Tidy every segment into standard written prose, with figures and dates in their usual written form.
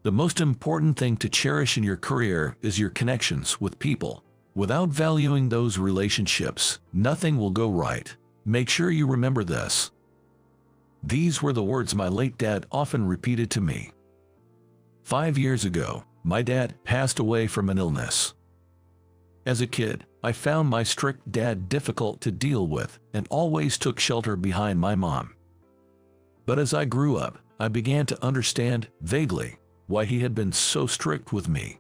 The most important thing to cherish in your career is your connections with people. Without valuing those relationships, nothing will go right. Make sure you remember this. These were the words my late dad often repeated to me. 5 years ago, my dad passed away from an illness. As a kid, I found my strict dad difficult to deal with and always took shelter behind my mom. But as I grew up, I began to understand, vaguely, why he had been so strict with me.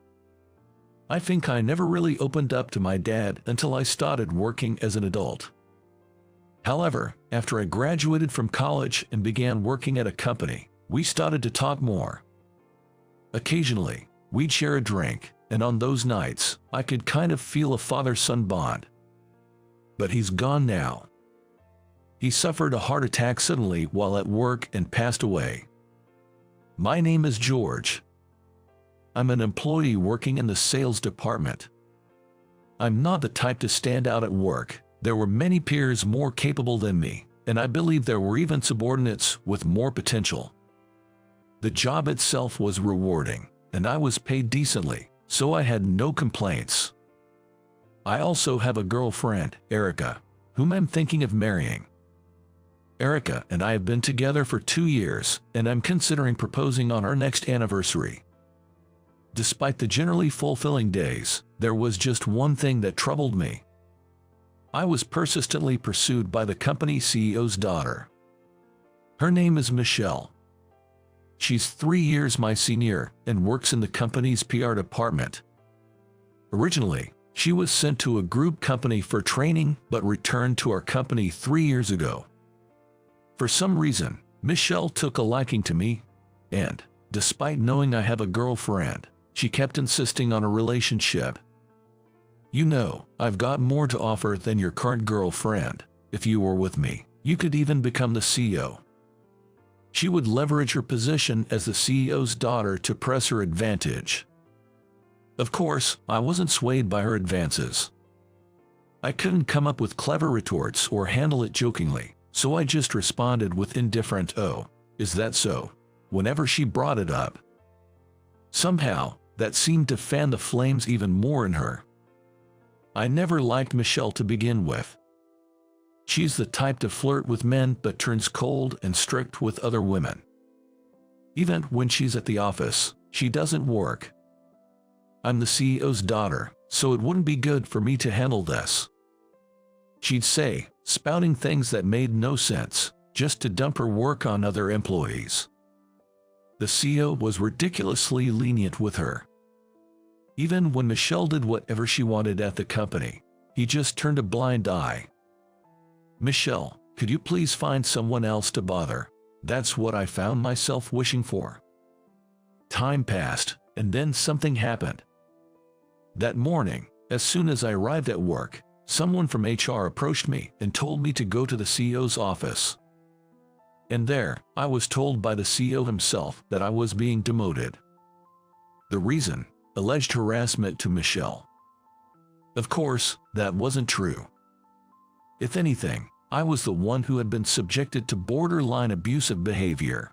I think I never really opened up to my dad until I started working as an adult. However, after I graduated from college and began working at a company, we started to talk more. Occasionally, we'd share a drink, and on those nights, I could kind of feel a father-son bond. But he's gone now. He suffered a heart attack suddenly while at work and passed away. My name is George. I'm an employee working in the sales department. I'm not the type to stand out at work. There were many peers more capable than me, and I believe there were even subordinates with more potential. The job itself was rewarding, and I was paid decently, so I had no complaints. I also have a girlfriend, Erica, whom I'm thinking of marrying. Erica and I have been together for 2 years, and I'm considering proposing on our next anniversary. Despite the generally fulfilling days, there was just one thing that troubled me. I was persistently pursued by the company CEO's daughter. Her name is Michelle. She's 3 years my senior and works in the company's PR department. Originally, she was sent to a group company for training but returned to our company 3 years ago. For some reason, Michelle took a liking to me, and, despite knowing I have a girlfriend, she kept insisting on a relationship. You know, I've got more to offer than your current girlfriend. If you were with me, you could even become the CEO. She would leverage her position as the CEO's daughter to press her advantage. Of course, I wasn't swayed by her advances. I couldn't come up with clever retorts or handle it jokingly, so I just responded with indifferent "Oh, is that so?" whenever she brought it up. Somehow, that seemed to fan the flames even more in her. I never liked Michelle to begin with. She's the type to flirt with men but turns cold and strict with other women. Even when she's at the office, she doesn't work. I'm the CEO's daughter, so it wouldn't be good for me to handle this. She'd say, spouting things that made no sense, just to dump her work on other employees. The CEO was ridiculously lenient with her. Even when Michelle did whatever she wanted at the company, he just turned a blind eye. "Michelle, could you please find someone else to bother?" That's what I found myself wishing for. Time passed, and then something happened. That morning, as soon as I arrived at work, someone from HR approached me and told me to go to the CEO's office. And there, I was told by the CEO himself that I was being demoted. The reason? Alleged harassment to Michelle. Of course, that wasn't true. If anything, I was the one who had been subjected to borderline abusive behavior.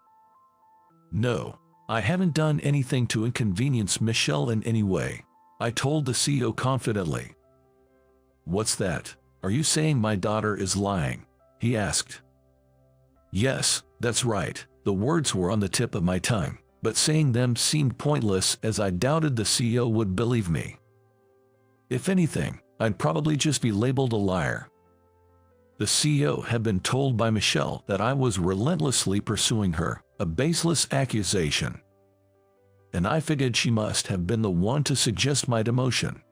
No, I haven't done anything to inconvenience Michelle in any way, I told the CEO confidently. "What's that? Are you saying my daughter is lying?" he asked. Yes, that's right, the words were on the tip of my tongue, but saying them seemed pointless as I doubted the CEO would believe me. If anything, I'd probably just be labeled a liar. The CEO had been told by Michelle that I was relentlessly pursuing her, a baseless accusation. And I figured she must have been the one to suggest my demotion.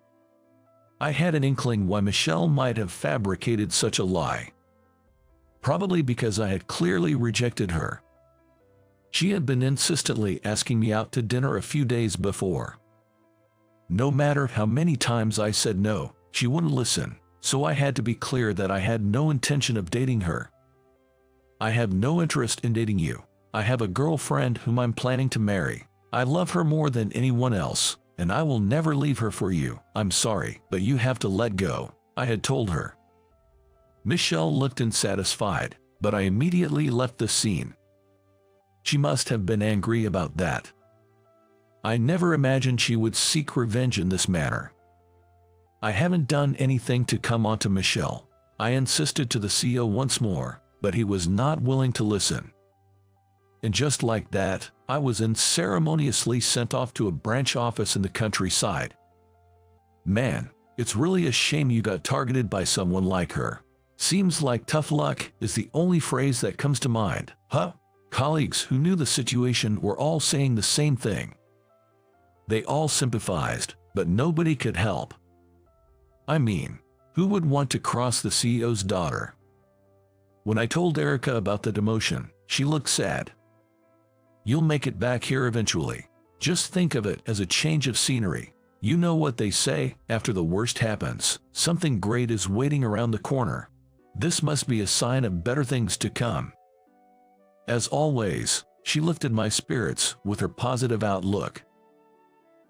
I had an inkling why Michelle might have fabricated such a lie. Probably because I had clearly rejected her. She had been insistently asking me out to dinner a few days before. No matter how many times I said no, she wouldn't listen, so I had to be clear that I had no intention of dating her. "I have no interest in dating you. I have a girlfriend whom I'm planning to marry. I love her more than anyone else, and I will never leave her for you. I'm sorry, but you have to let go," I had told her. Michelle looked unsatisfied, but I immediately left the scene. She must have been angry about that. I never imagined she would seek revenge in this manner. I haven't done anything to come onto Michelle. I insisted to the CEO once more, but he was not willing to listen. And just like that, I was unceremoniously sent off to a branch office in the countryside. Man, it's really a shame you got targeted by someone like her. Seems like tough luck is the only phrase that comes to mind, huh? Colleagues who knew the situation were all saying the same thing. They all sympathized, but nobody could help. I mean, who would want to cross the CEO's daughter? When I told Erica about the demotion, she looked sad. You'll make it back here eventually. Just think of it as a change of scenery. You know what they say, after the worst happens, something great is waiting around the corner. This must be a sign of better things to come. As always, she lifted my spirits with her positive outlook.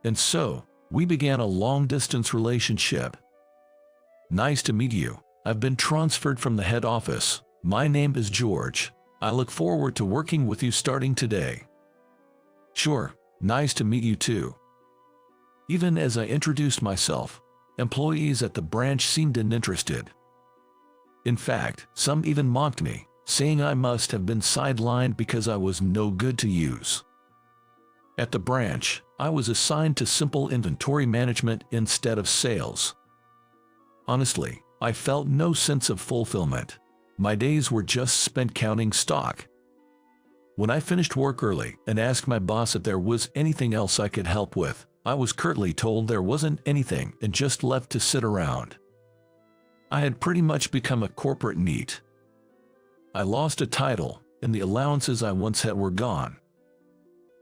And so, we began a long-distance relationship. Nice to meet you. I've been transferred from the head office. My name is George. I look forward to working with you starting today. Sure, nice to meet you too. Even as I introduced myself, employees at the branch seemed uninterested. In fact, some even mocked me, saying I must have been sidelined because I was no good to use. At the branch, I was assigned to simple inventory management instead of sales. Honestly, I felt no sense of fulfillment. My days were just spent counting stock. When I finished work early and asked my boss if there was anything else I could help with, I was curtly told there wasn't anything and just left to sit around. I had pretty much become a corporate NEET. I lost a title, and the allowances I once had were gone.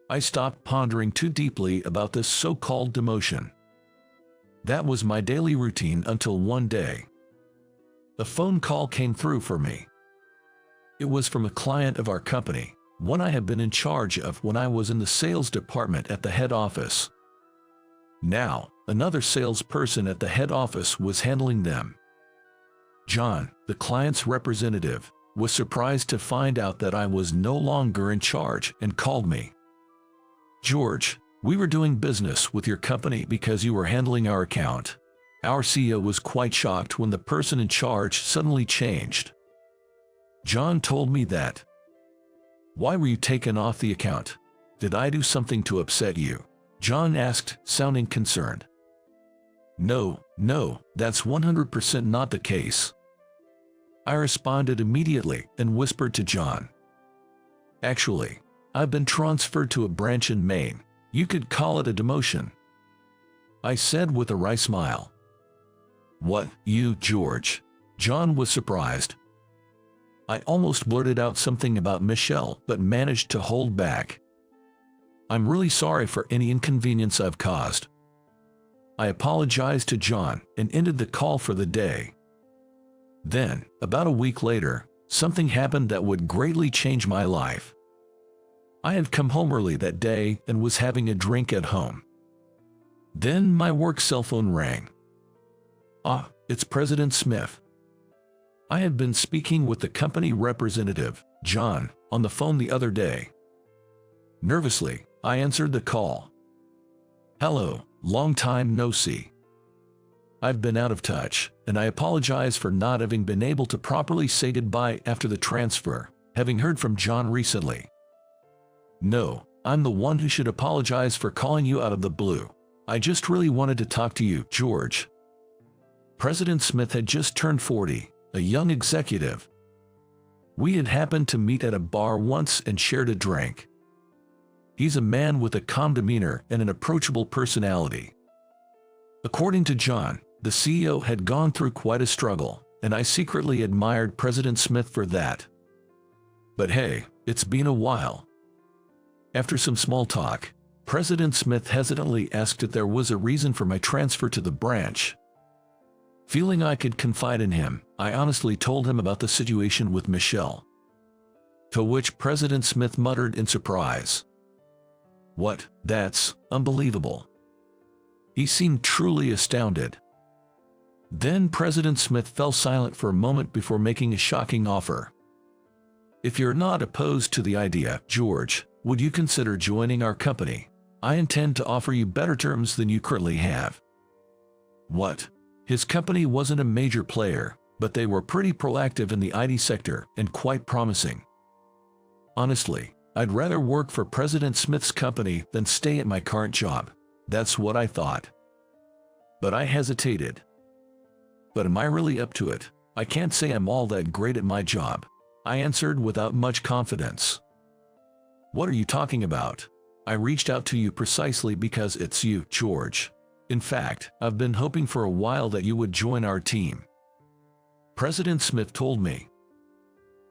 I stopped pondering too deeply about this so-called demotion. That was my daily routine until one day. A phone call came through for me. It was from a client of our company, one I had been in charge of when I was in the sales department at the head office. Now, another salesperson at the head office was handling them. John, the client's representative, was surprised to find out that I was no longer in charge and called me. George, we were doing business with your company because you were handling our account. Our CEO was quite shocked when the person in charge suddenly changed. John told me that. Why were you taken off the account? Did I do something to upset you? John asked, sounding concerned. No, that's 100% not the case. I responded immediately and whispered to John. Actually, I've been transferred to a branch in Maine. You could call it a demotion. I said with a wry smile. What, you, George? John was surprised. I almost blurted out something about Michelle, but managed to hold back. I'm really sorry for any inconvenience I've caused. I apologized to John and ended the call for the day. Then, about a week later, something happened that would greatly change my life. I had come home early that day and was having a drink at home. Then my work cell phone rang. Ah, it's President Smith. I had been speaking with the company representative, John, on the phone the other day. Nervously, I answered the call. Hello, long time no see. I've been out of touch, and I apologize for not having been able to properly say goodbye after the transfer, having heard from John recently. No, I'm the one who should apologize for calling you out of the blue. I just really wanted to talk to you, George. President Smith had just turned 40, a young executive. We had happened to meet at a bar once and shared a drink. He's a man with a calm demeanor and an approachable personality. According to John, the CEO had gone through quite a struggle, and I secretly admired President Smith for that. But hey, it's been a while. After some small talk, President Smith hesitantly asked if there was a reason for my transfer to the branch. Feeling I could confide in him, I honestly told him about the situation with Michelle. To which President Smith muttered in surprise. What? That's unbelievable. He seemed truly astounded. Then President Smith fell silent for a moment before making a shocking offer. If you're not opposed to the idea, George, would you consider joining our company? I intend to offer you better terms than you currently have. What? His company wasn't a major player, but they were pretty proactive in the IT sector and quite promising. Honestly, I'd rather work for President Smith's company than stay at my current job. That's what I thought. But I hesitated. But am I really up to it? I can't say I'm all that great at my job, I answered without much confidence. What are you talking about? I reached out to you precisely because it's you, George. In fact, I've been hoping for a while that you would join our team. President Smith told me.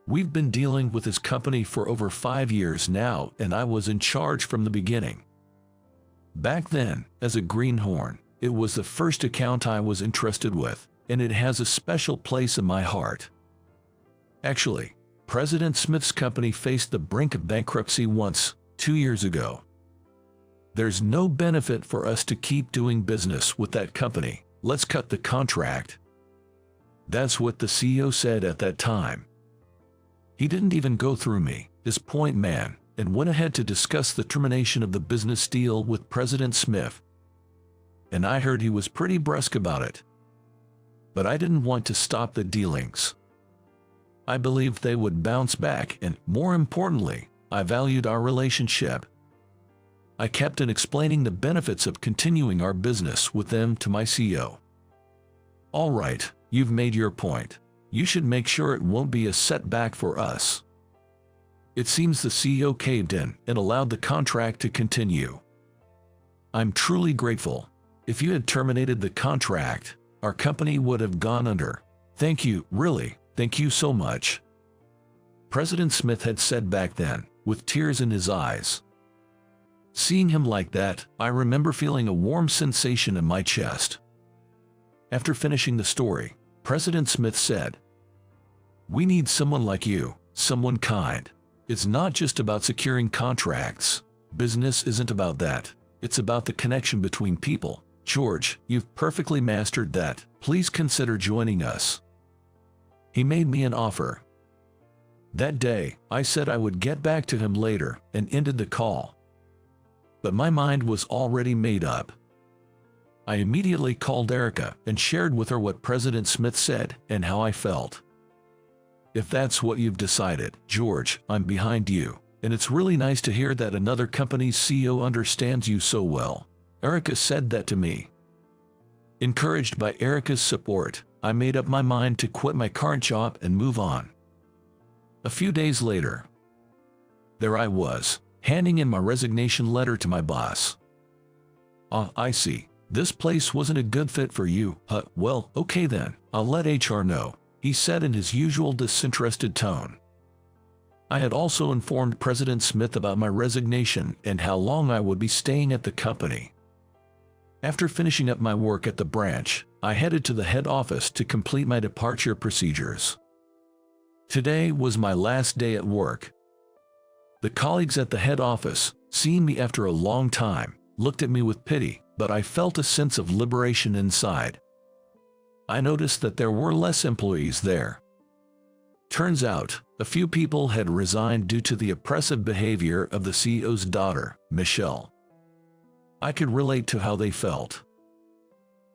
We've been dealing with his company for over 5 years now, and I was in charge from the beginning. Back then, as a greenhorn, it was the first account I was entrusted with, and it has a special place in my heart. Actually, President Smith's company faced the brink of bankruptcy once, 2 years ago. There's no benefit for us to keep doing business with that company. Let's cut the contract. That's what the CEO said at that time. He didn't even go through me, his point man, and went ahead to discuss the termination of the business deal with President Smith. And I heard he was pretty brusque about it. But I didn't want to stop the dealings. I believed they would bounce back, and more importantly, I valued our relationship. I kept on explaining the benefits of continuing our business with them to my CEO. All right, you've made your point. You should make sure it won't be a setback for us. It seems the CEO caved in and allowed the contract to continue. I'm truly grateful. If you had terminated the contract, our company would have gone under. Thank you, really, thank you so much. President Smith had said back then, with tears in his eyes. Seeing him like that, I remember feeling a warm sensation in my chest. After finishing the story, President Smith said, "We need someone like you, someone kind. It's not just about securing contracts. Business isn't about that. It's about the connection between people. George, you've perfectly mastered that. Please consider joining us." He made me an offer. That day, I said I would get back to him later and ended the call. But my mind was already made up. I immediately called Erica and shared with her what President Smith said and how I felt. If that's what you've decided, George, I'm behind you, and it's really nice to hear that another company's CEO understands you so well. Erica said that to me. Encouraged by Erica's support, I made up my mind to quit my current job and move on. A few days later, there I was, handing in my resignation letter to my boss. I see. This place wasn't a good fit for you. Well, okay then, I'll let HR know, he said in his usual disinterested tone. I had also informed President Smith about my resignation and how long I would be staying at the company. After finishing up my work at the branch, I headed to the head office to complete my departure procedures. Today was my last day at work. The colleagues at the head office, seeing me after a long time, looked at me with pity, but I felt a sense of liberation inside. I noticed that there were less employees there. Turns out, a few people had resigned due to the oppressive behavior of the CEO's daughter, Michelle. I could relate to how they felt.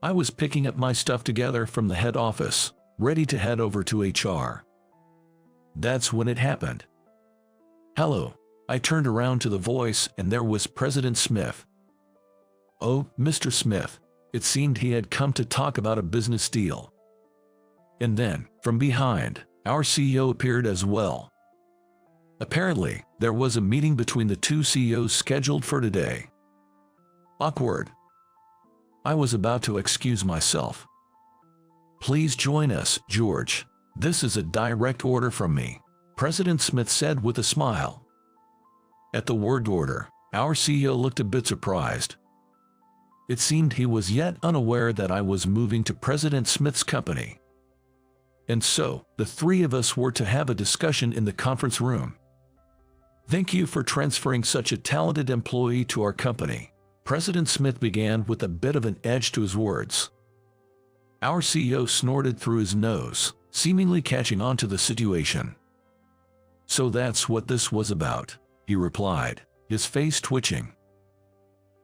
I was picking up my stuff together from the head office, ready to head over to HR. That's when it happened. "Hello." I turned around to the voice and there was President Smith. "Oh, Mr. Smith." It seemed he had come to talk about a business deal. And then, from behind, our CEO appeared as well. Apparently, there was a meeting between the two CEOs scheduled for today. Awkward. I was about to excuse myself. "Please join us, George. This is a direct order from me," President Smith said with a smile. At the word order, our CEO looked a bit surprised. It seemed he was yet unaware that I was moving to President Smith's company. And so, the three of us were to have a discussion in the conference room. "Thank you for transferring such a talented employee to our company," President Smith began with a bit of an edge to his words. Our CEO snorted through his nose, seemingly catching on to the situation. "So that's what this was about," he replied, his face twitching.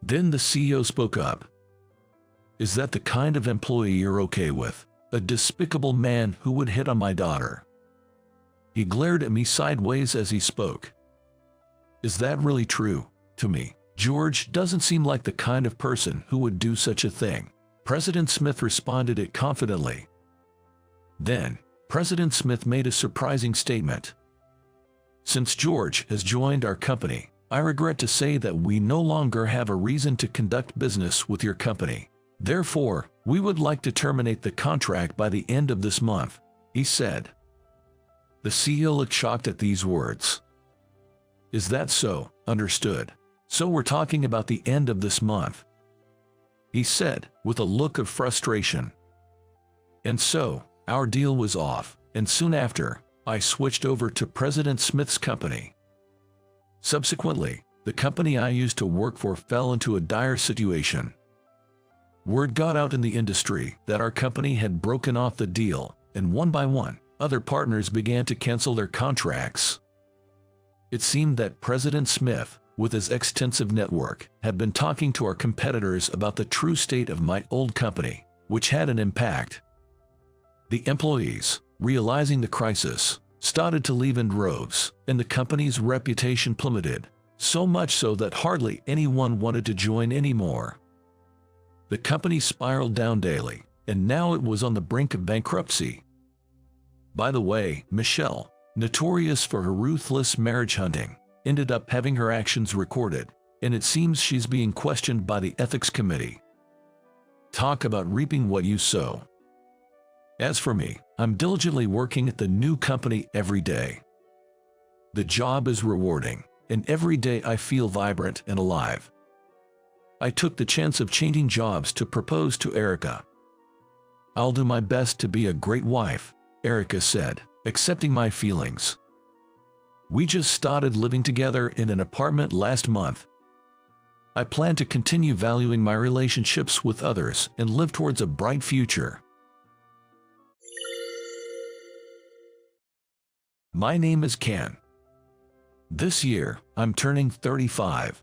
Then the CEO spoke up. Is that the kind of employee you're okay with? A despicable man who would hit on my daughter. He glared at me sideways as he spoke. Is that really true? To me, George doesn't seem like the kind of person who would do such a thing. President Smith responded it confidently. Then, President Smith made a surprising statement. Since George has joined our company, I regret to say that we no longer have a reason to conduct business with your company. Therefore, we would like to terminate the contract by the end of this month, he said. The CEO looked shocked at these words. Is that so? Understood. So we're talking about the end of this month, he said, with a look of frustration. And so, our deal was off, and soon after, I switched over to President Smith's company. Subsequently, the company I used to work for fell into a dire situation. Word got out in the industry that our company had broken off the deal, and one by one, other partners began to cancel their contracts. It seemed that President Smith, with his extensive network, had been talking to our competitors about the true state of my old company, which had an impact. The employees, realizing the crisis, started to leave in droves, and the company's reputation plummeted, so much so that hardly anyone wanted to join anymore. The company spiraled down daily, and now it was on the brink of bankruptcy. By the way, Michelle, notorious for her ruthless marriage hunting, ended up having her actions recorded, and it seems she's being questioned by the ethics committee. Talk about reaping what you sow. As for me, I'm diligently working at the new company every day. The job is rewarding, and every day I feel vibrant and alive. I took the chance of changing jobs to propose to Erica. I'll do my best to be a great wife, Erica said, accepting my feelings. We just started living together in an apartment last month. I plan to continue valuing my relationships with others and live towards a bright future. My name is Ken. This year, I'm turning 35.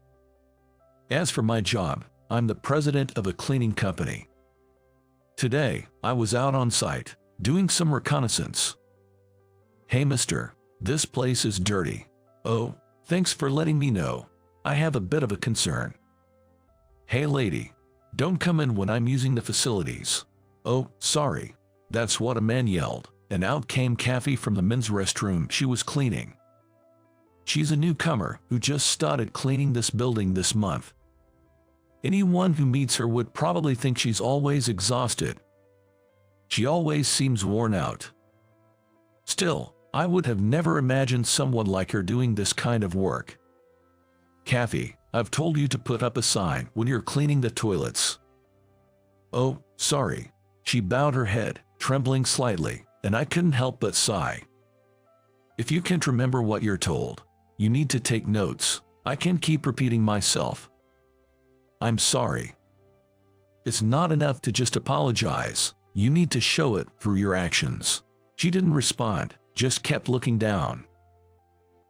As for my job, I'm the president of a cleaning company. Today, I was out on site, doing some reconnaissance. Hey mister, this place is dirty. Oh, thanks for letting me know. I have a bit of a concern. Hey lady, don't come in when I'm using the facilities. Oh, sorry. That's what a man yelled, and out came Kathy from the men's restroom she was cleaning. She's a newcomer who just started cleaning this building this month. Anyone who meets her would probably think she's always exhausted. She always seems worn out. Still, I would have never imagined someone like her doing this kind of work. Kathy, I've told you to put up a sign when you're cleaning the toilets. Oh, sorry. She bowed her head, trembling slightly, and I couldn't help but sigh. If you can't remember what you're told, you need to take notes. I can't keep repeating myself. I'm sorry. It's not enough to just apologize. You need to show it through your actions. She didn't respond, just kept looking down.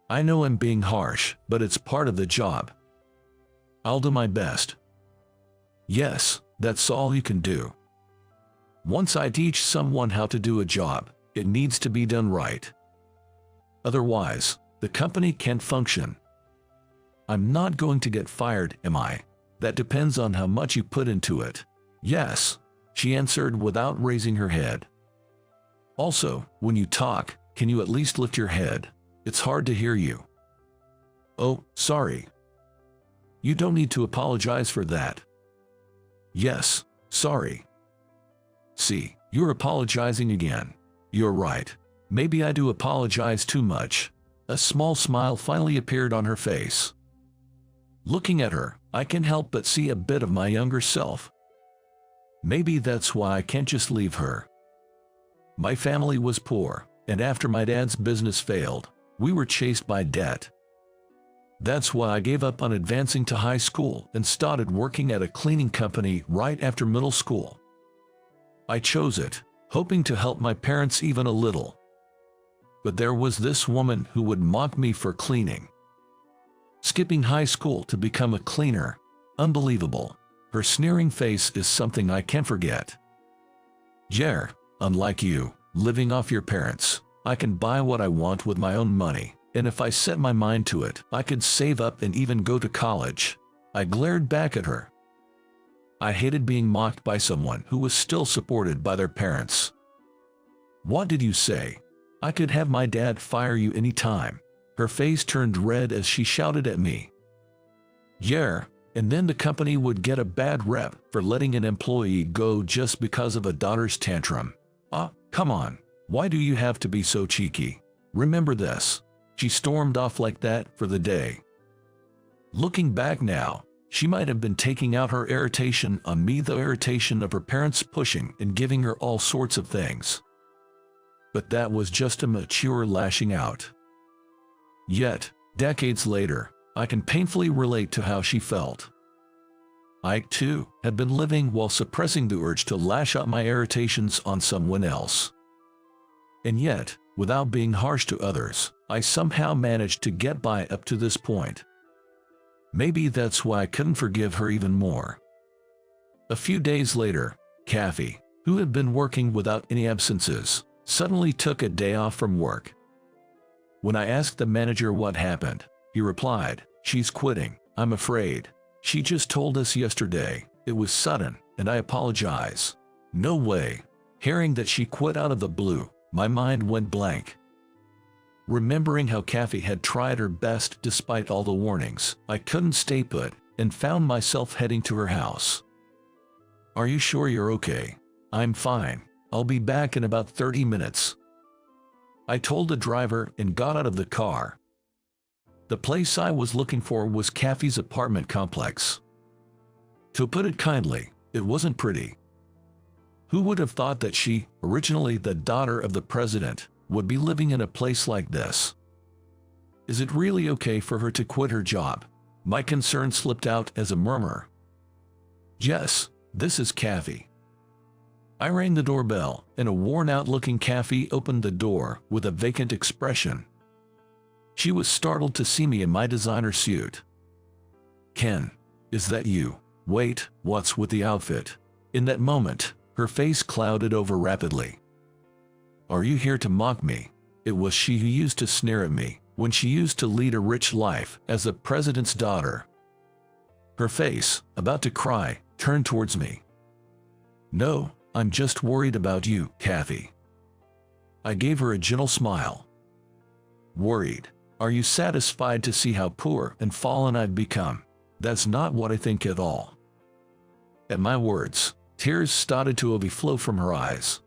I know I'm being harsh, but it's part of the job. I'll do my best. Yes, that's all you can do. Once I teach someone how to do a job, it needs to be done right. Otherwise, the company can't function. I'm not going to get fired, am I? That depends on how much you put into it. Yes, she answered without raising her head. Also, when you talk, can you at least lift your head? It's hard to hear you. Oh, sorry. You don't need to apologize for that. Yes, sorry. See, you're apologizing again. You're right. Maybe I do apologize too much. A small smile finally appeared on her face. Looking at her, I can't help but see a bit of my younger self. Maybe that's why I can't just leave her. My family was poor, and after my dad's business failed, we were chased by debt. That's why I gave up on advancing to high school and started working at a cleaning company right after middle school. I chose it, hoping to help my parents even a little. But there was this woman who would mock me for cleaning. Skipping high school to become a cleaner. Unbelievable. Her sneering face is something I can't forget. Jer, unlike you, living off your parents, I can buy what I want with my own money, and if I set my mind to it, I could save up and even go to college. I glared back at her. I hated being mocked by someone who was still supported by their parents. What did you say? I could have my dad fire you any time. Her face turned red as she shouted at me. Yeah, and then the company would get a bad rep for letting an employee go just because of a daughter's tantrum. Come on. Why do you have to be so cheeky? Remember this. She stormed off like that for the day. Looking back now, she might have been taking out her irritation on me, the irritation of her parents pushing and giving her all sorts of things. But that was just a mature lashing out. Yet, decades later, I can painfully relate to how she felt. I, too, had been living while suppressing the urge to lash out my irritations on someone else. And yet, without being harsh to others, I somehow managed to get by up to this point. Maybe that's why I couldn't forgive her even more. A few days later, Kathy, who had been working without any absences, suddenly took a day off from work. When I asked the manager what happened, he replied, "She's quitting, I'm afraid. She just told us yesterday. It was sudden, and I apologize." No way. Hearing that she quit out of the blue, my mind went blank. Remembering how Kathy had tried her best despite all the warnings, I couldn't stay put and found myself heading to her house. "Are you sure you're okay?" "I'm fine. I'll be back in about 30 minutes. I told the driver and got out of the car. The place I was looking for was Kathy's apartment complex. To put it kindly, it wasn't pretty. Who would have thought that she, originally the daughter of the president, would be living in a place like this? Is it really okay for her to quit her job? My concern slipped out as a murmur. "Yes, this is Kathy." I rang the doorbell, and a worn-out-looking Kathy opened the door with a vacant expression. She was startled to see me in my designer suit. "Ken, is that you? Wait, what's with the outfit?" In that moment, her face clouded over rapidly. "Are you here to mock me?" It was she who used to sneer at me when she used to lead a rich life as the president's daughter. Her face, about to cry, turned towards me. "No, I'm just worried about you, Kathy." I gave her a gentle smile. "Worried? Are you satisfied to see how poor and fallen I've become?" "That's not what I think at all." At my words, tears started to overflow from her eyes.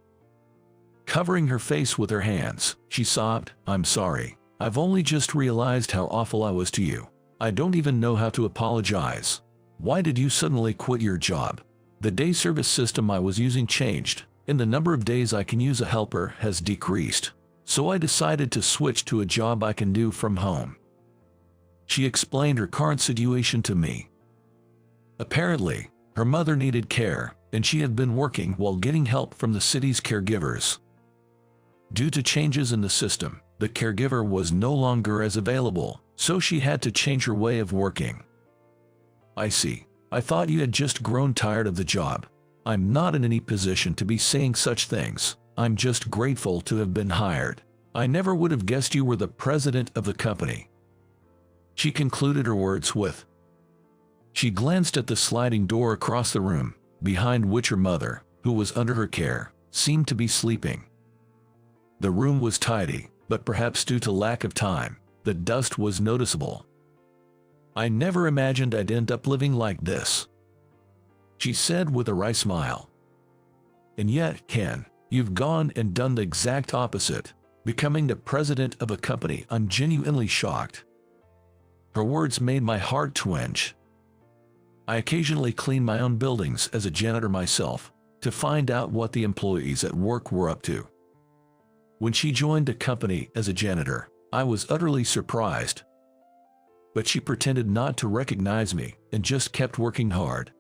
Covering her face with her hands, she sobbed, "I'm sorry. I've only just realized how awful I was to you. I don't even know how to apologize. Why did you suddenly quit your job? The day service system I was using changed, and the number of days I can use a helper has decreased. So I decided to switch to a job I can do from home." She explained her current situation to me. Apparently, her mother needed care, and she had been working while getting help from the city's caregivers. Due to changes in the system, the caregiver was no longer as available, so she had to change her way of working. "I see. I thought you had just grown tired of the job." "I'm not in any position to be saying such things. I'm just grateful to have been hired. I never would have guessed you were the president of the company." She concluded her words with. She glanced at the sliding door across the room, behind which her mother, who was under her care, seemed to be sleeping. The room was tidy, but perhaps due to lack of time, the dust was noticeable. "I never imagined I'd end up living like this," she said with a wry smile. "And yet, Ken, you've gone and done the exact opposite, becoming the president of a company. I'm genuinely shocked." Her words made my heart twinge. I occasionally clean my own buildings as a janitor myself, to find out what the employees at work were up to. When she joined the company as a janitor, I was utterly surprised. But she pretended not to recognize me and just kept working hard.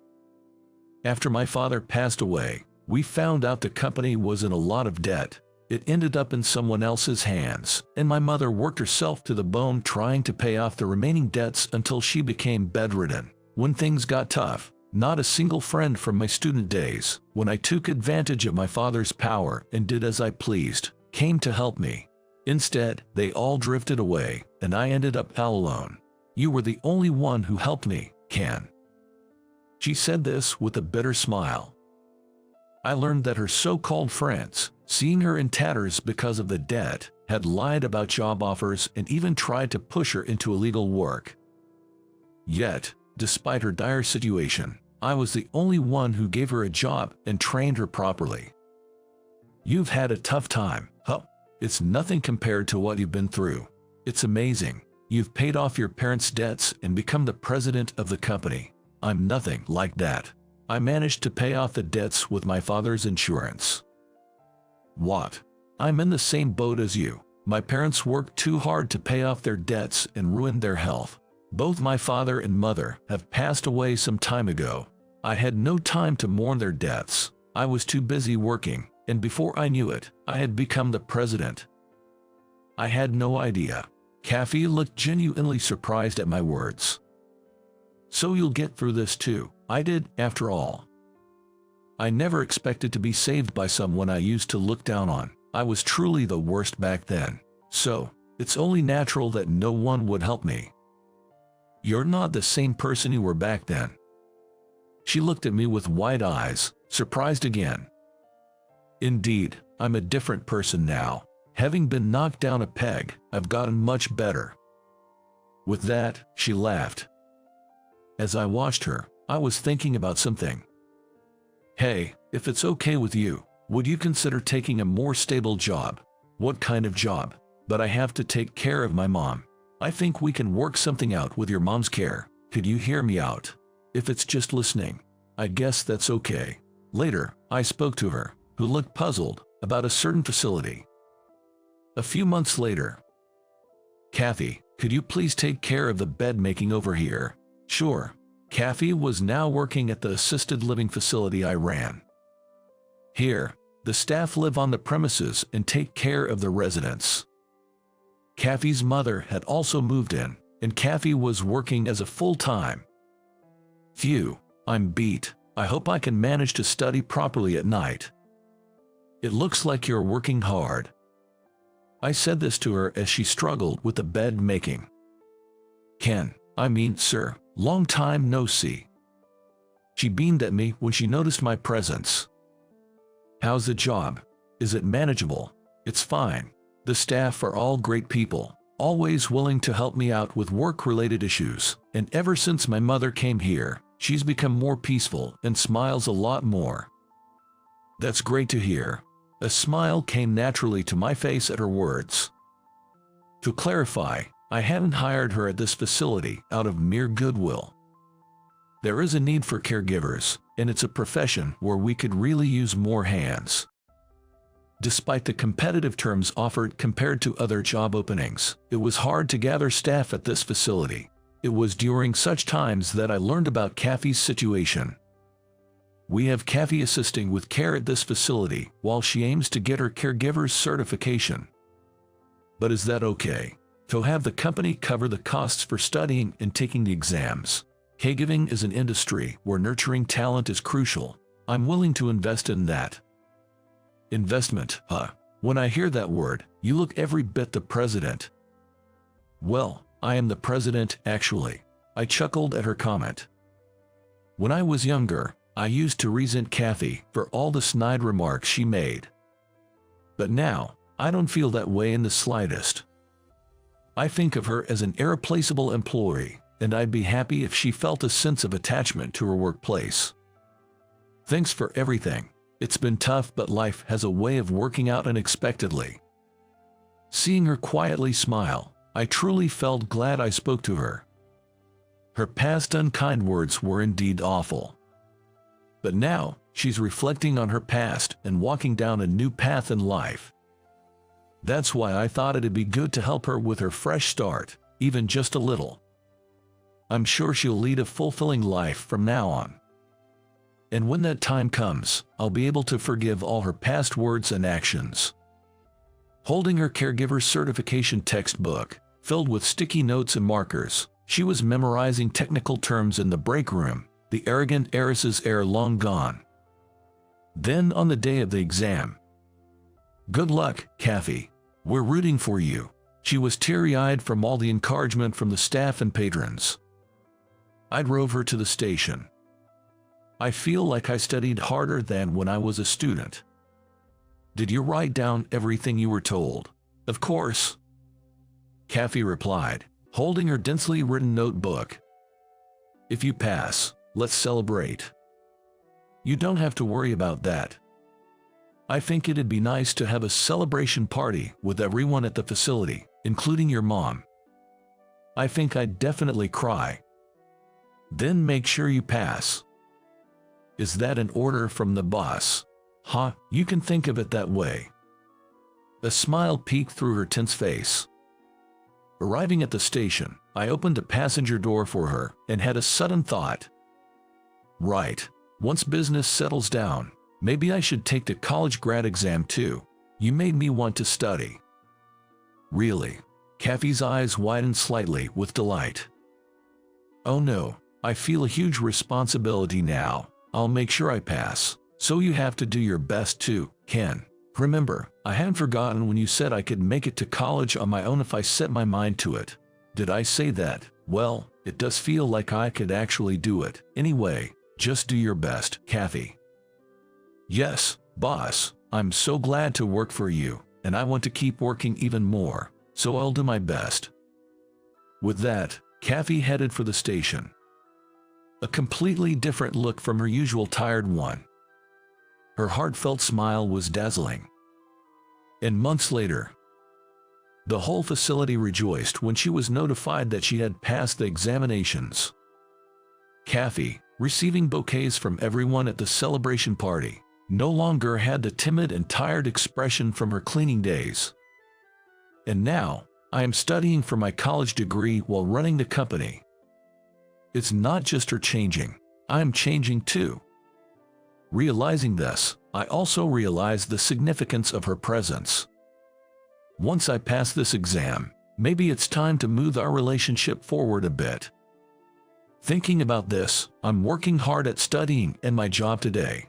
After my father passed away, we found out the company was in a lot of debt. It ended up in someone else's hands, and my mother worked herself to the bone trying to pay off the remaining debts until she became bedridden. When things got tough, not a single friend from my student days, when I took advantage of my father's power and did as I pleased, came to help me. Instead, they all drifted away, and I ended up all alone. You were the only one who helped me, Ken. She said this with a bitter smile. I learned that her so-called friends, seeing her in tatters because of the debt, had lied about job offers and even tried to push her into illegal work. Yet, despite her dire situation, I was the only one who gave her a job and trained her properly. You've had a tough time, huh? It's nothing compared to what you've been through. It's amazing. You've paid off your parents' debts and become the president of the company. I'm nothing like that. I managed to pay off the debts with my father's insurance. What? I'm in the same boat as you. My parents worked too hard to pay off their debts and ruined their health. Both my father and mother have passed away some time ago. I had no time to mourn their deaths. I was too busy working, and before I knew it, I had become the president. I had no idea. Kathy looked genuinely surprised at my words. So you'll get through this too. I did, after all. I never expected to be saved by someone I used to look down on. I was truly the worst back then. So, it's only natural that no one would help me. You're not the same person you were back then. She looked at me with wide eyes, surprised again. Indeed, I'm a different person now. Having been knocked down a peg, I've gotten much better. With that, she laughed. As I watched her, I was thinking about something. Hey, if it's okay with you, would you consider taking a more stable job? What kind of job? But I have to take care of my mom. I think we can work something out with your mom's care. Could you hear me out? If it's just listening, I guess that's okay. Later, I spoke to her, who looked puzzled about a certain facility. A few months later. Kathy, could you please take care of the bed making over here? Sure. Kathy was now working at the assisted living facility I ran. Here, the staff live on the premises and take care of the residents. Kathy's mother had also moved in, and Kathy was working as a full-time. Phew, I'm beat. I hope I can manage to study properly at night. It looks like you're working hard. I said this to her as she struggled with the bed making. Ken, I mean, sir, long time no see. She beamed at me when she noticed my presence. How's the job? Is it manageable? It's fine. The staff are all great people, always willing to help me out with work-related issues, and ever since my mother came here, she's become more peaceful and smiles a lot more. That's great to hear. A smile came naturally to my face at her words. To clarify, I hadn't hired her at this facility out of mere goodwill. There is a need for caregivers, and it's a profession where we could really use more hands. Despite the competitive terms offered compared to other job openings, it was hard to gather staff at this facility. It was during such times that I learned about Kathy's situation. We have Kathy assisting with care at this facility while she aims to get her caregiver's certification. But is that okay? To have the company cover the costs for studying and taking the exams. Caregiving is an industry where nurturing talent is crucial. I'm willing to invest in that. Investment, huh? When I hear that word, you look every bit the president. Well, I am the president, actually. I chuckled at her comment. When I was younger, I used to resent Kathy for all the snide remarks she made. But now, I don't feel that way in the slightest. I think of her as an irreplaceable employee, and I'd be happy if she felt a sense of attachment to her workplace. Thanks for everything. It's been tough, but life has a way of working out unexpectedly. Seeing her quietly smile, I truly felt glad I spoke to her. Her past unkind words were indeed awful. But now, she's reflecting on her past and walking down a new path in life. That's why I thought it'd be good to help her with her fresh start, even just a little. I'm sure she'll lead a fulfilling life from now on. And when that time comes, I'll be able to forgive all her past words and actions. Holding her caregiver certification textbook, filled with sticky notes and markers, She was memorizing technical terms in the break room, the arrogant heiress's air long gone. Then on the day of the exam, "Good luck, Kathy. We're rooting for you." She was teary-eyed from all the encouragement from the staff and patrons. I drove her to the station. "I feel like I studied harder than when I was a student." "Did you write down everything you were told?" "Of course," Kathy replied, holding her densely written notebook. "If you pass, let's celebrate." "You don't have to worry about that. I think it'd be nice to have a celebration party with everyone at the facility, including your mom." "I think I'd definitely cry." "Then make sure you pass." "Is that an order from the boss?" "Huh, you can think of it that way." A smile peeked through her tense face. Arriving at the station, I opened a passenger door for her and had a sudden thought. Right, once business settles down, maybe I should take the college grad exam too. You made me want to study. Really? Kathy's eyes widened slightly with delight. "Oh no, I feel a huge responsibility now. I'll make sure I pass. So you have to do your best too, Ken. Remember, I hadn't forgotten when you said I could make it to college on my own if I set my mind to it. Did I say that? Well, it does feel like I could actually do it. Anyway, just do your best, Kathy." "Yes, boss, I'm so glad to work for you, and I want to keep working even more, so I'll do my best." With that, Kathy headed for the station. A completely different look from her usual tired one. Her heartfelt smile was dazzling. And months later, the whole facility rejoiced when she was notified that she had passed the examinations. Kathy, receiving bouquets from everyone at the celebration party, no longer had the timid and tired expression from her cleaning days. "And now, I am studying for my college degree while running the company." It's not just her changing, I am changing too. Realizing this, I also realized the significance of her presence. Once I pass this exam, maybe it's time to move our relationship forward a bit. Thinking about this, I'm working hard at studying and my job today.